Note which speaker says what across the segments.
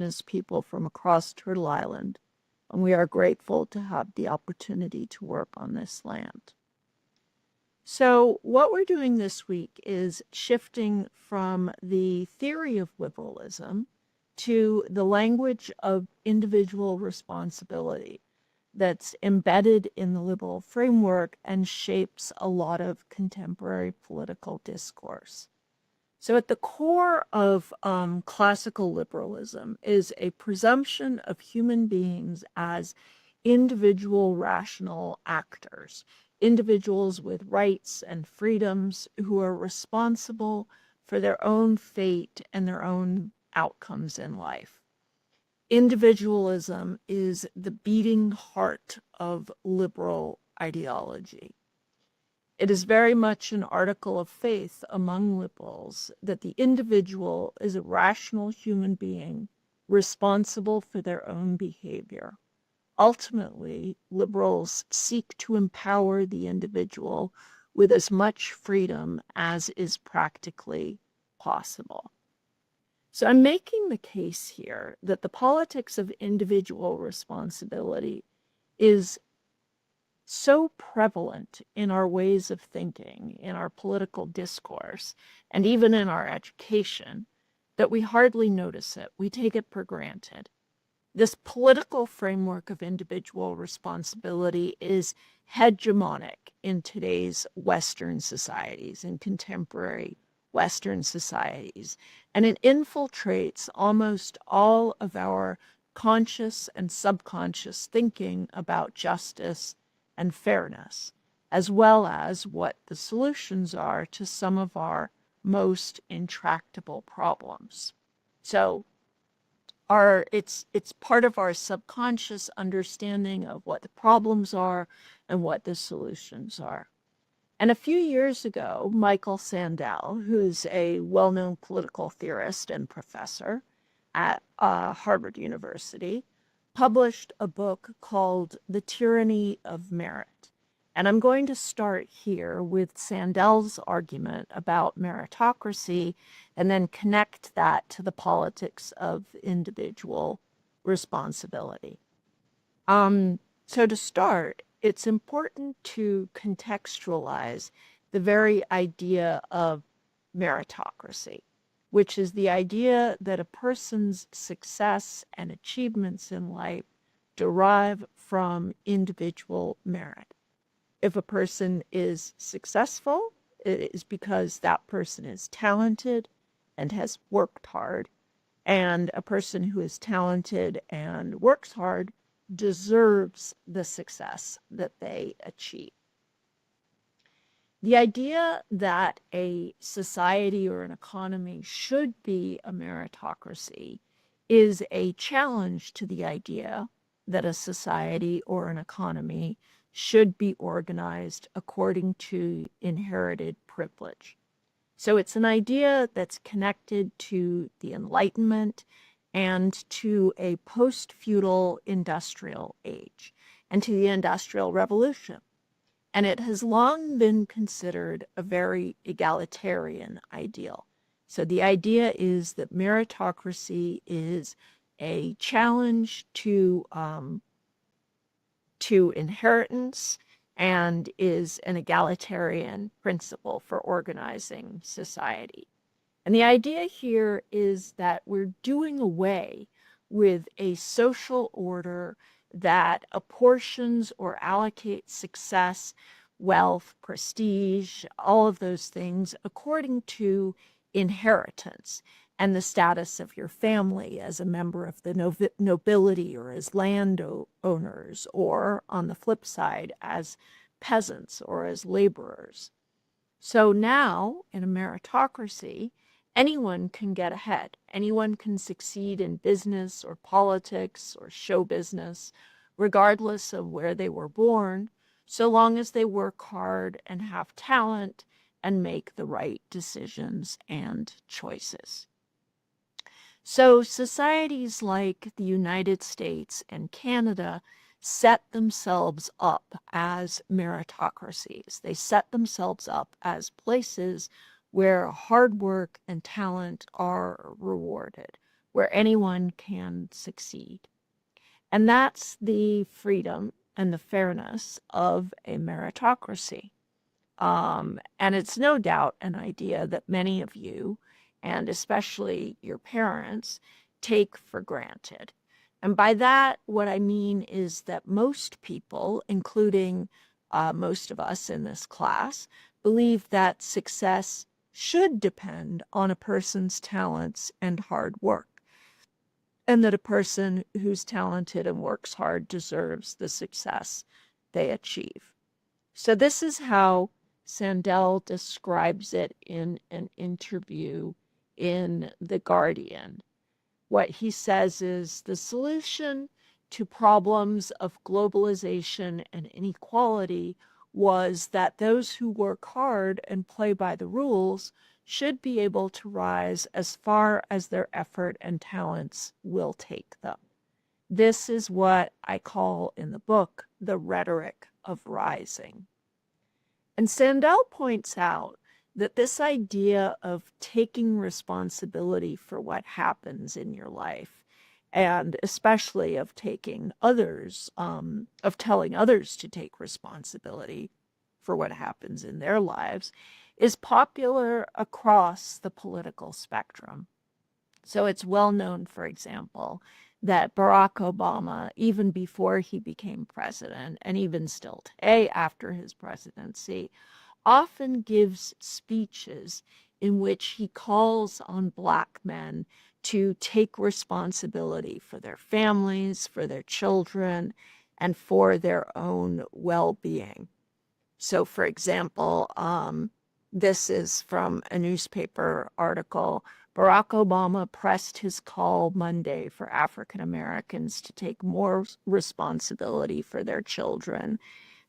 Speaker 1: indigenous people from across Turtle Island, and we are grateful to have the opportunity to work on this land. So what we're doing this week is shifting from the theory of liberalism to the language of individual responsibility that's embedded in the liberal framework and shapes a lot of contemporary political discourse. So at the core of classical liberalism is a presumption of human beings as individual rational actors, individuals with rights and freedoms who are responsible for their own fate and their own outcomes in life. Individualism is the beating heart of liberal ideology. It is very much an article of faith among liberals that the individual is a rational human being responsible for their own behavior. Ultimately, liberals seek to empower the individual with as much freedom as is practically possible. So I'm making the case here that the politics of individual responsibility is so prevalent in our ways of thinking, in our political discourse, and even in our education, that we hardly notice it. We take it for granted. This political framework of individual responsibility is hegemonic in today's Western societies, in contemporary Western societies, and it infiltrates almost all of our conscious and subconscious thinking about justice and fairness, as well as what the solutions are to some of our most intractable problems. So it's part of our subconscious understanding of what the problems are and what the solutions are. And a few years ago, Michael Sandel, who's a well-known political theorist and professor at Harvard University, published a book called The Tyranny of Merit. And I'm going to start here with Sandel's argument about meritocracy and then connect that to the politics of individual responsibility. So to start, it's important to contextualize the very idea of meritocracy, which is the idea that a person's success and achievements in life derive from individual merit. If a person is successful, it is because that person is talented and has worked hard. And a person who is talented and works hard deserves the success that they achieve. The idea that a society or an economy should be a meritocracy is a challenge to the idea that a society or an economy should be organized according to inherited privilege. So it's an idea that's connected to the Enlightenment and to a post-feudal industrial age and to the Industrial Revolution. And it has long been considered a very egalitarian ideal. So the idea is that meritocracy is a challenge to inheritance and is an egalitarian principle for organizing society. And the idea here is that we're doing away with a social order that apportions or allocates success, wealth, prestige, all of those things according to inheritance and the status of your family as a member of the nobility or as landowners, or on the flip side, as peasants or as laborers. So now, in a meritocracy, anyone can get ahead. Anyone can succeed in business or politics or show business, regardless of where they were born, so long as they work hard and have talent and make the right decisions and choices. So societies like the United States and Canada set themselves up as meritocracies. They set themselves up as places where hard work and talent are rewarded, where anyone can succeed. And that's the freedom and the fairness of a meritocracy. And it's no doubt an idea that many of you, and especially your parents, take for granted. And by that, what I mean is that most people, including most of us in this class, believe that success should depend on a person's talents and hard work, and that a person who's talented and works hard deserves the success they achieve. So this is how Sandel describes it in an interview in The Guardian. What he says is the solution to problems of globalization and inequality was that those who work hard and play by the rules should be able to rise as far as their effort and talents will take them. This is what I call in the book the rhetoric of rising. And Sandel points out that this idea of taking responsibility for what happens in your life, and especially of taking others, of telling others to take responsibility for what happens in their lives, is popular across the political spectrum. So it's well known, for example, that Barack Obama, even before he became president, and even still today after his presidency, often gives speeches in which he calls on Black men to take responsibility for their families, for their children, and for their own well-being. So, for example, this is from a newspaper article. Barack Obama pressed his call Monday for African Americans to take more responsibility for their children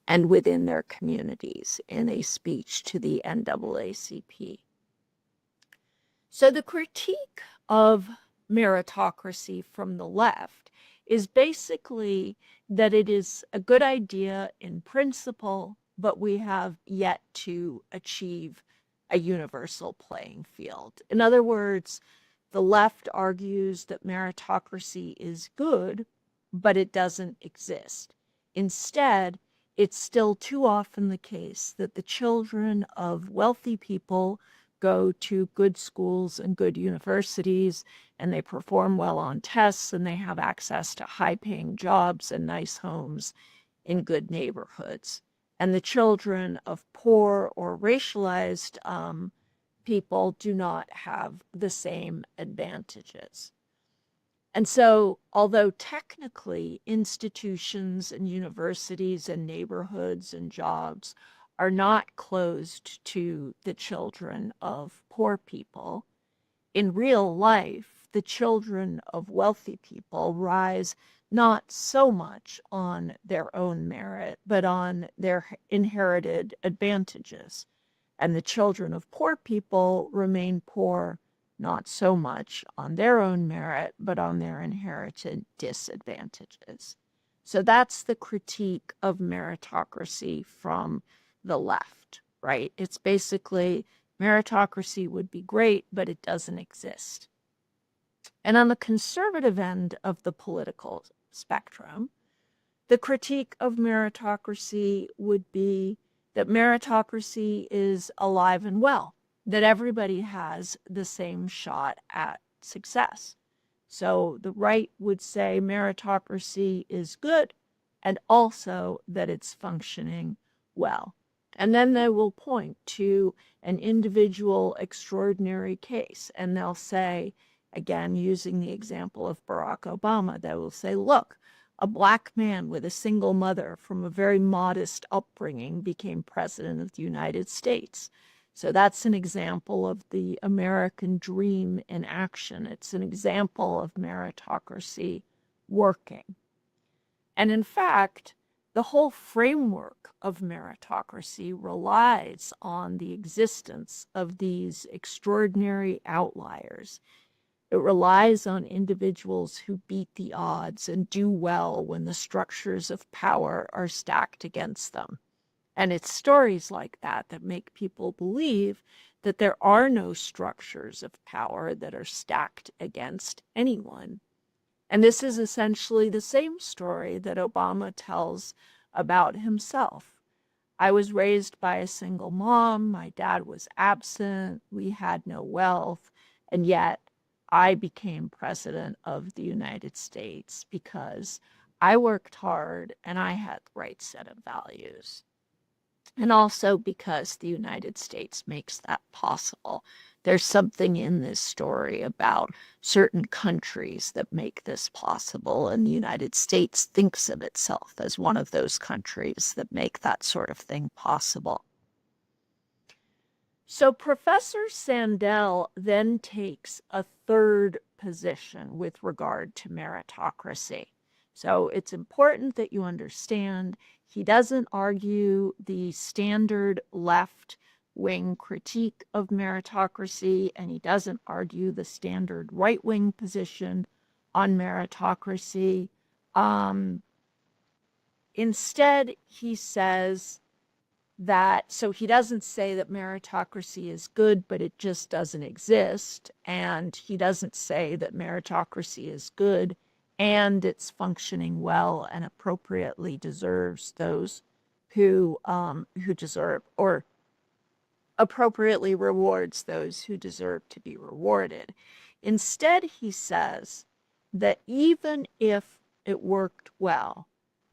Speaker 1: and within their communities in a speech to the NAACP. So the critique of meritocracy from the left is basically that it is a good idea in principle, but we have yet to achieve a universal playing field. In other words, the left argues that meritocracy is good, but it doesn't exist. Instead, it's still too often the case that the children of wealthy people go to good schools and good universities, and they perform well on tests, and they have access to high-paying jobs and nice homes in good neighborhoods. And the children of poor or racialized people do not have the same advantages. And so, although technically institutions and universities and neighborhoods and jobs are not closed to the children of poor people, in real life, the children of wealthy people rise not so much on their own merit, but on their inherited advantages. And the children of poor people remain poor not so much on their own merit, but on their inherited disadvantages. So that's the critique of meritocracy from the left, right? It's basically meritocracy would be great, but it doesn't exist. And on the conservative end of the political spectrum, the critique of meritocracy would be that meritocracy is alive and well, that everybody has the same shot at success. So the right would say meritocracy is good, and also that it's functioning well. And then they will point to an individual extraordinary case, and they'll say, again, using the example of Barack Obama, they will say, look, a Black man with a single mother from a very modest upbringing became president of the United States. So that's an example of the American dream in action. It's an example of meritocracy working. And in fact, the whole framework of meritocracy relies on the existence of these extraordinary outliers. It relies on individuals who beat the odds and do well when the structures of power are stacked against them. And it's stories like that that make people believe that there are no structures of power that are stacked against anyone. And this is essentially the same story that Obama tells about himself. I was raised by a single mom. My dad was absent. We had no wealth. And yet I became president of the United States because I worked hard and I had the right set of values. And also because the United States makes that possible. There's something in this story about certain countries that make this possible, and the United States thinks of itself as one of those countries that make that sort of thing possible. So Professor Sandel then takes a third position with regard to meritocracy. So it's important that you understand he doesn't argue the standard left-wing critique of meritocracy, and he doesn't argue the standard right-wing position on meritocracy. Instead, he says that, so he doesn't say that meritocracy is good, but it just doesn't exist. And he doesn't say that meritocracy is good and it's functioning well and appropriately deserves those who deserve, or appropriately rewards those who deserve to be rewarded. Instead, he says that even if it worked well,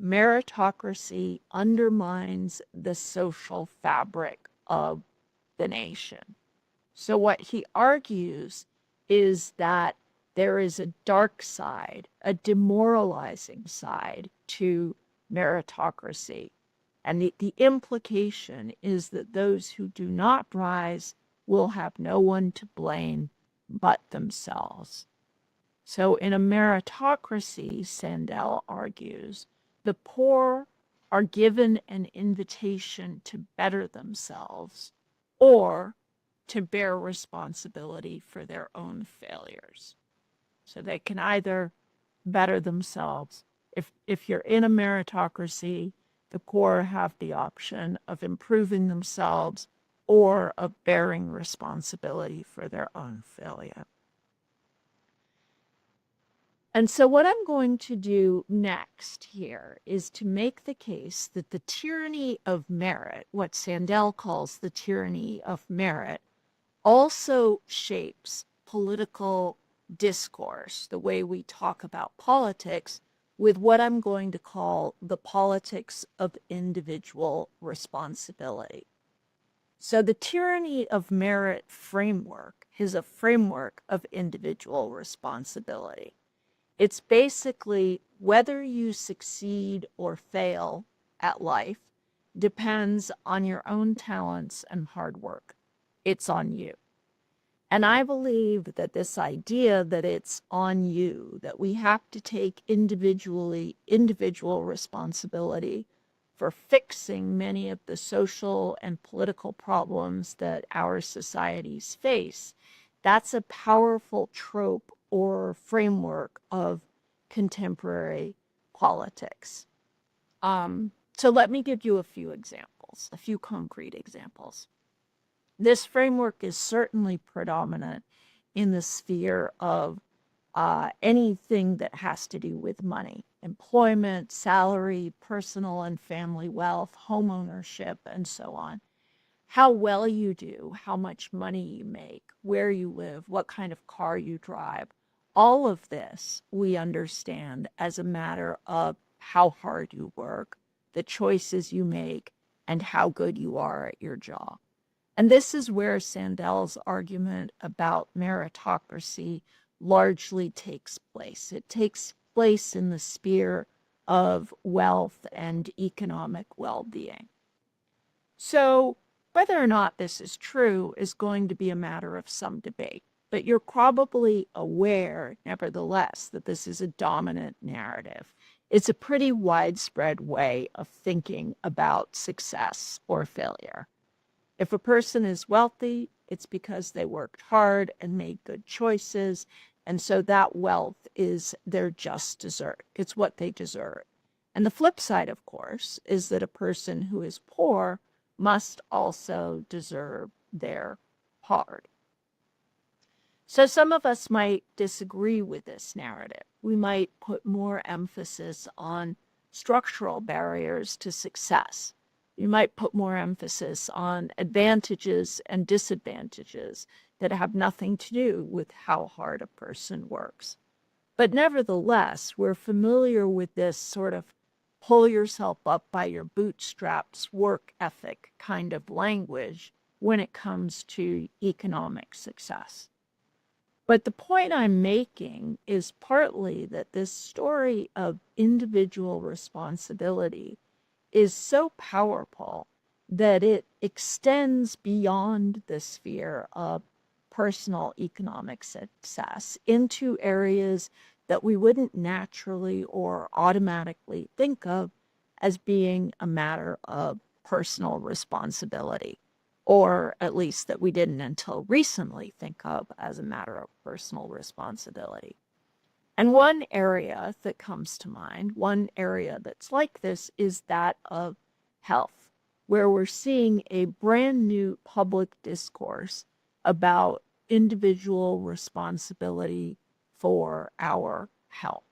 Speaker 1: meritocracy undermines the social fabric of the nation. So what he argues is that there is a dark side, a demoralizing side to meritocracy. And the implication is that those who do not rise will have no one to blame but themselves. So in a meritocracy, Sandel argues, the poor are given an invitation to better themselves or to bear responsibility for their own failures. So they can either better themselves. If you're in a meritocracy, the poor have the option of improving themselves or of bearing responsibility for their own failure. And so what I'm going to do next here is to make the case that the tyranny of merit, what Sandel calls the tyranny of merit, also shapes political discourse, the way we talk about politics, with what I'm going to call the politics of individual responsibility. So the tyranny of merit framework is a framework of individual responsibility. It's basically whether you succeed or fail at life depends on your own talents and hard work. It's on you. And I believe that this idea that it's on you, that we have to take individual responsibility for fixing many of the social and political problems that our societies face, that's a powerful trope or framework of contemporary politics. So let me give you a few examples, a few concrete examples. This framework is certainly predominant in the sphere of anything that has to do with money, employment, salary, personal and family wealth, home ownership, and so on. How well you do, how much money you make, where you live, what kind of car you drive, all of this we understand as a matter of how hard you work, the choices you make, and how good you are at your job. And this is where Sandel's argument about meritocracy largely takes place. It takes place in the sphere of wealth and economic well-being. So whether or not this is true is going to be a matter of some debate, but you're probably aware, nevertheless, that this is a dominant narrative. It's a pretty widespread way of thinking about success or failure. If a person is wealthy, it's because they worked hard and made good choices, and so that wealth is their just desert. It's what they deserve. And the flip side, of course, is that a person who is poor must also deserve their hard. So some of us might disagree with this narrative. We might put more emphasis on structural barriers to success. You might put more emphasis on advantages and disadvantages that have nothing to do with how hard a person works. But nevertheless, we're familiar with this sort of pull yourself up by your bootstraps work ethic kind of language when it comes to economic success. But the point I'm making is partly that this story of individual responsibility is so powerful that it extends beyond the sphere of personal economic success into areas that we wouldn't naturally or automatically think of as being a matter of personal responsibility, or at least that we didn't until recently think of as a matter of personal responsibility. And one area that comes to mind, one area that's like this, is that of health, where we're seeing a brand new public discourse about individual responsibility for our health.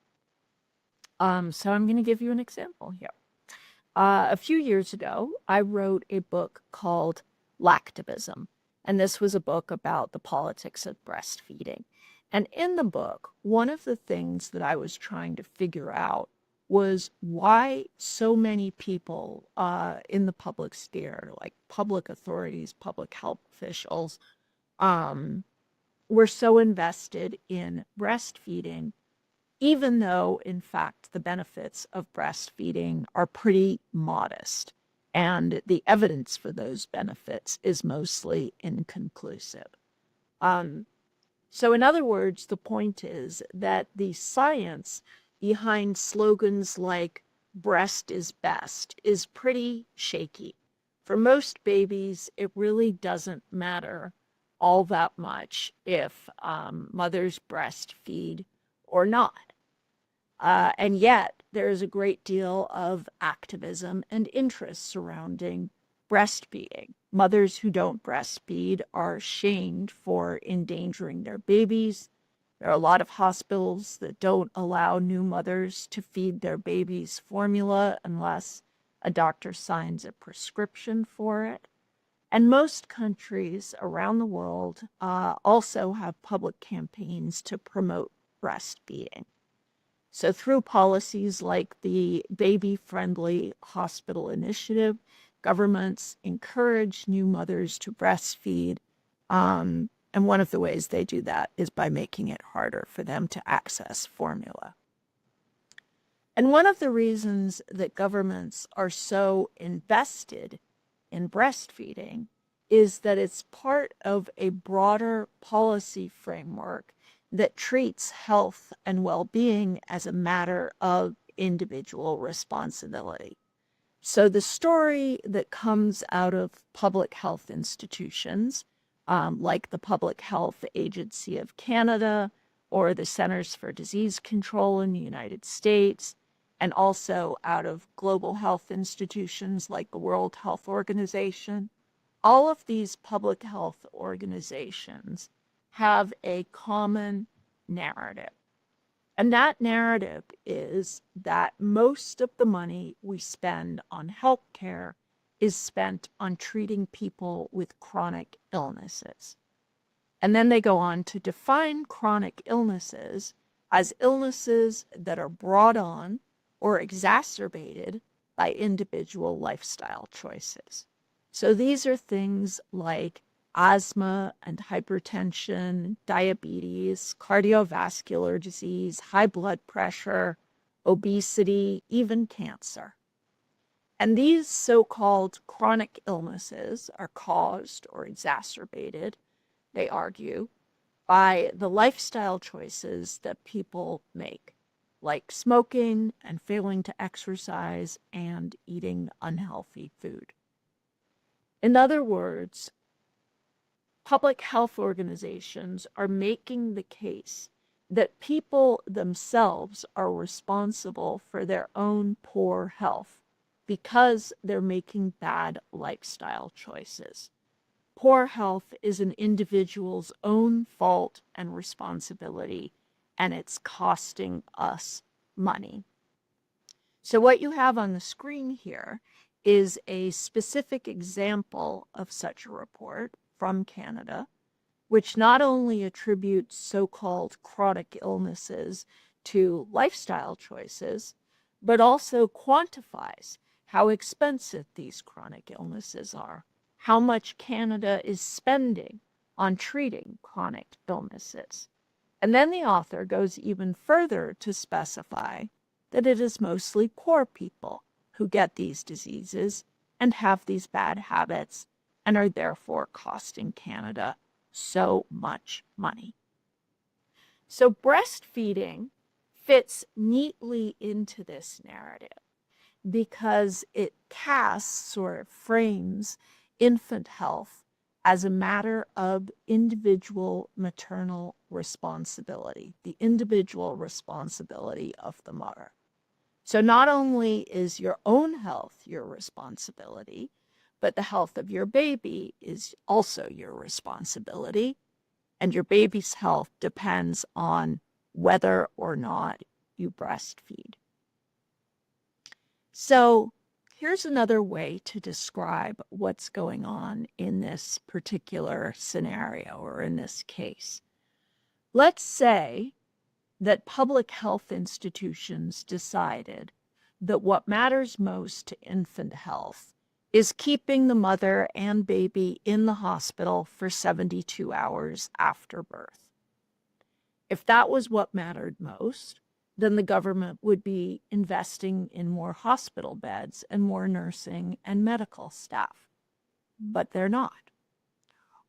Speaker 1: So I'm going to give you an example here. A few years ago, I wrote a book called Lactivism, and this was a book about the politics of breastfeeding. And in the book, one of the things that I was trying to figure out was why so many people in the public sphere, like public authorities, public health officials, were so invested in breastfeeding, even though, in fact, the benefits of breastfeeding are pretty modest. And the evidence for those benefits is mostly inconclusive. So in other words, the point is that the science behind slogans like breast is best is pretty shaky. For most babies, it really doesn't matter all that much if mothers breastfeed or not. And yet, there is a great deal of activism and interest surrounding breastfeeding. Mothers who don't breastfeed are shamed for endangering their babies. There are a lot of hospitals that don't allow new mothers to feed their babies formula unless a doctor signs a prescription for it. And most countries around the world also have public campaigns to promote breastfeeding. So through policies like the Baby-Friendly Hospital Initiative, governments encourage new mothers to breastfeed. And one of the ways they do that is by making it harder for them to access formula. And one of the reasons that governments are so invested in breastfeeding is that it's part of a broader policy framework that treats health and well-being as a matter of individual responsibility. So the story that comes out of public health institutions, like the Public Health Agency of Canada or the Centers for Disease Control in the United States, and also out of global health institutions like the World Health Organization, all of these public health organizations have a common narrative. And that narrative is that most of the money we spend on healthcare is spent on treating people with chronic illnesses. And then they go on to define chronic illnesses as illnesses that are brought on or exacerbated by individual lifestyle choices. So these are things like asthma and hypertension, diabetes, cardiovascular disease, high blood pressure, obesity, even cancer. And these so-called chronic illnesses are caused or exacerbated, they argue, by the lifestyle choices that people make, like smoking and failing to exercise and eating unhealthy food. In other words, public health organizations are making the case that people themselves are responsible for their own poor health because they're making bad lifestyle choices. poor health is an individual's own fault and responsibility, and it's costing us money. So what you have on the screen here is a specific example of such a report from Canada, which not only attributes so-called chronic illnesses to lifestyle choices, but also quantifies how expensive these chronic illnesses are, how much Canada is spending on treating chronic illnesses. And then the author goes even further to specify that it is mostly poor people who get these diseases and have these bad habits and are therefore costing Canada so much money. So breastfeeding fits neatly into this narrative because it casts or frames infant health as a matter of individual maternal responsibility, the individual responsibility of the mother. So not only is your own health your responsibility, but the health of your baby is also your responsibility, and your baby's health depends on whether or not you breastfeed. So here's another way to describe what's going on in this particular scenario or in this case. Let's say that public health institutions decided that what matters most to infant health is keeping the mother and baby in the hospital for 72 hours after birth. If that was what mattered most, then the government would be investing in more hospital beds and more nursing and medical staff. But they're not.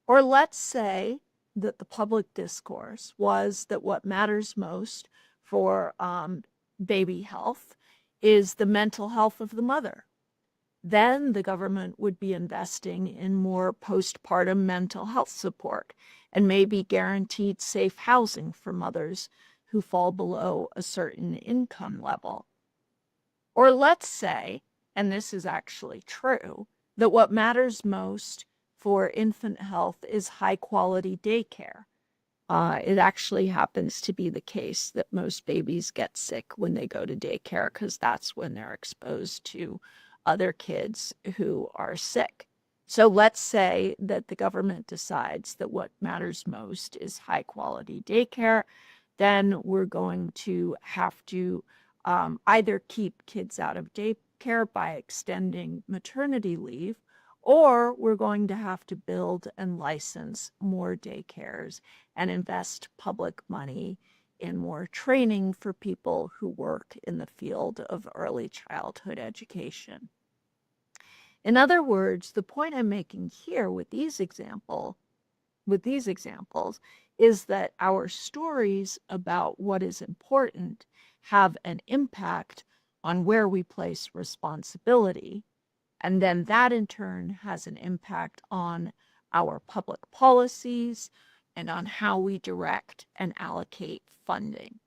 Speaker 1: Or let's say that the public discourse was that what matters most for baby health is the mental health of the mother. Then the government would be investing in more postpartum mental health support and maybe guaranteed safe housing for mothers who fall below a certain income level. Or let's say, and this is actually true, that what matters most for infant health is high-quality daycare. It actually happens to be the case that most babies get sick when they go to daycare because that's when they're exposed to other kids who are sick. So let's say that the government decides that what matters most is high-quality daycare. Then we're going to have to either keep kids out of daycare by extending maternity leave, or we're going to have to build and license more daycares and invest public money in more training for people who work in the field of early childhood education. In other words, the point I'm making here with these examples is that our stories about what is important have an impact on where we place responsibility, and then that in turn has an impact on our public policies and on how we direct and allocate funding.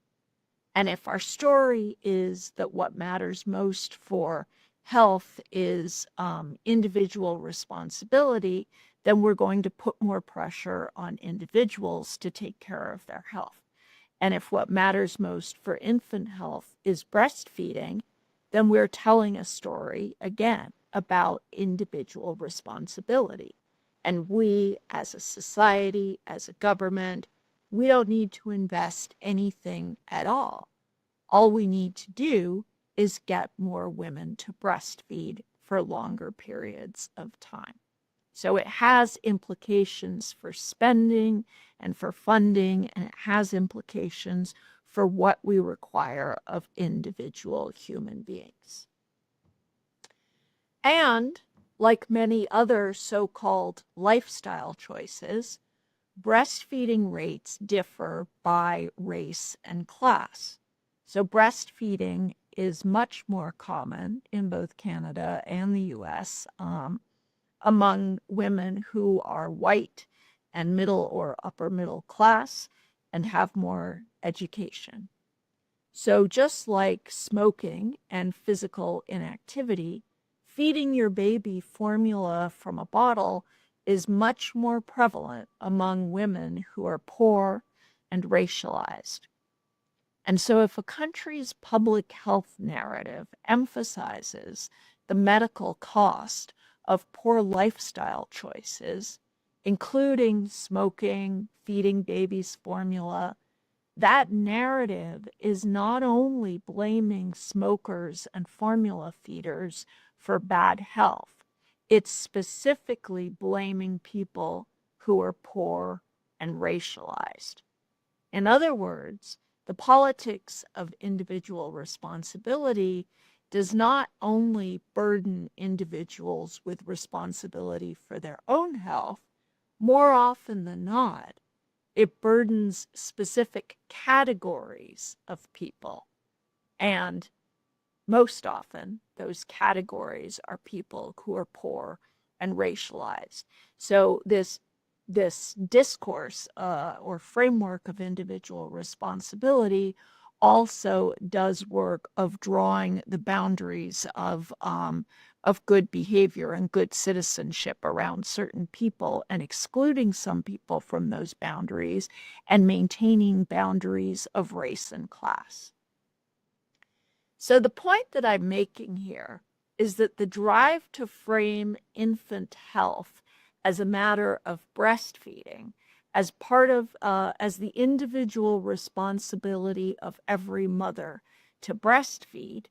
Speaker 1: And if our story is that what matters most for health is individual responsibility, then we're going to put more pressure on individuals to take care of their health. And if what matters most for infant health is breastfeeding, then we're telling a story, again, about individual responsibility. And we, as a society, as a government, we don't need to invest anything at all. All we need to do is get more women to breastfeed for longer periods of time. So it has implications for spending and for funding, and it has implications for what we require of individual human beings. And like many other so-called lifestyle choices, breastfeeding rates differ by race and class. So breastfeeding is much more common in both Canada and the US among women who are white and middle or upper middle class and have more education. So just like smoking and physical inactivity, feeding your baby formula from a bottle is much more prevalent among women who are poor and racialized. And so, if a country's public health narrative emphasizes the medical cost of poor lifestyle choices, including smoking, feeding babies formula, that narrative is not only blaming smokers and formula feeders for bad health, it's specifically blaming people who are poor and racialized. In other words, the politics of individual responsibility does not only burden individuals with responsibility for their own health, more often than not, it burdens specific categories of people. And most often, those categories are people who are poor and racialized. So this discourse or framework of individual responsibility also does work of drawing the boundaries of good behavior and good citizenship around certain people and excluding some people from those boundaries and maintaining boundaries of race and class. So the point that I'm making here is that the drive to frame infant health as a matter of breastfeeding, as part of, as the individual responsibility of every mother to breastfeed,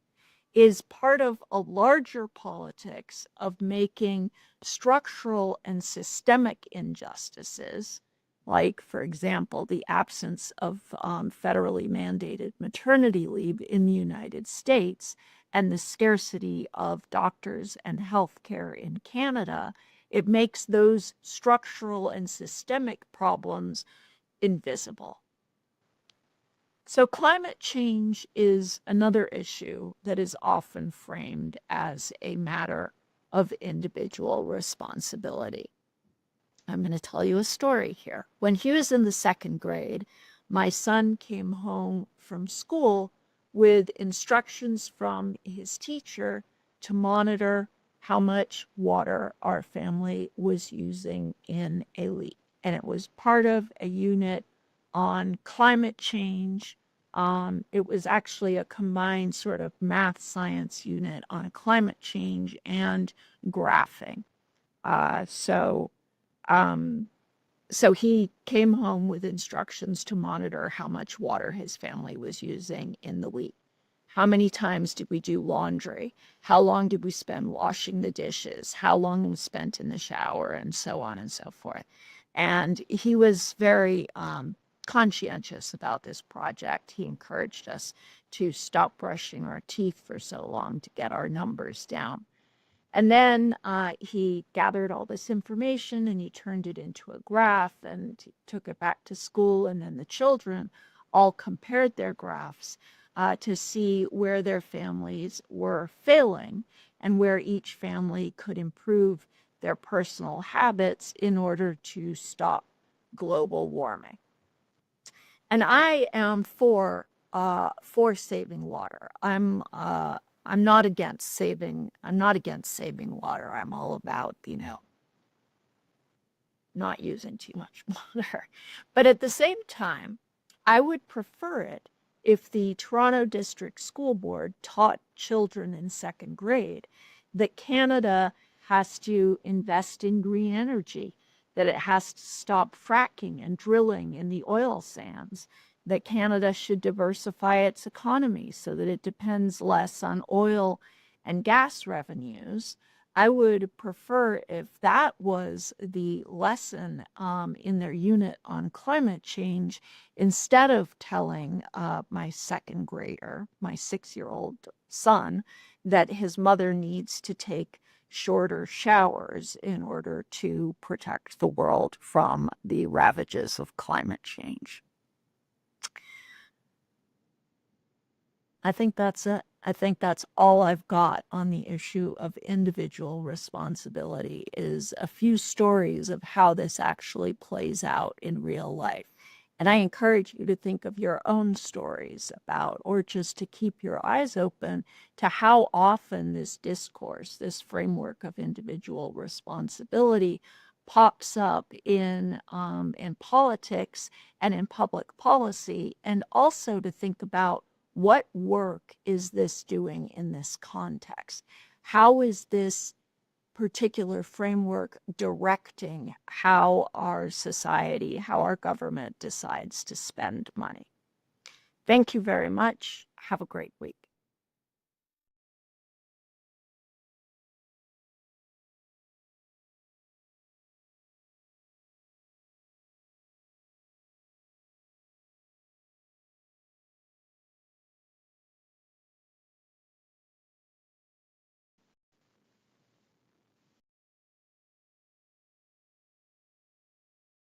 Speaker 1: is part of a larger politics of making structural and systemic injustices, like, for example, the absence of federally mandated maternity leave in the United States and the scarcity of doctors and health care in Canada. It makes those structural and systemic problems invisible. So climate change is another issue that is often framed as a matter of individual responsibility. I'm going to tell you a story here. When he was in the second grade, my son came home from school with instructions from his teacher to monitor how much water our family was using in a week. And it was part of a unit on climate change. It was actually a combined sort of math science unit on climate change and graphing. So he came home with instructions to monitor how much water his family was using in the week. How many times did we do laundry? How long did we spend washing the dishes? How long was spent in the shower? And so on and so forth. And he was very conscientious about this project. He encouraged us to stop brushing our teeth for so long to get our numbers down. And then he gathered all this information and he turned it into a graph and he took it back to school. And then the children all compared their graphs to see where their families were failing and where each family could improve their personal habits in order to stop global warming. And I am for saving water. I'm not against saving water. I'm all about, not using too much water. But at the same time, I would prefer it if the Toronto District School Board taught children in second grade that Canada has to invest in green energy, that it has to stop fracking and drilling in the oil sands, that Canada should diversify its economy so that it depends less on oil and gas revenues. I would prefer if that was the lesson in their unit on climate change, instead of telling my second grader, my 6-year-old son, that his mother needs to take shorter showers in order to protect the world from the ravages of climate change. I think that's it. I think that's all I've got on the issue of individual responsibility, is a few stories of how this actually plays out in real life. And I encourage you to think of your own stories about, or just to keep your eyes open to how often this discourse, this framework of individual responsibility, pops up in politics and in public policy, and also to think about what work is this doing in this context? How is this particular framework directing how our society, how our government decides to spend money? Thank you very much. Have a great week.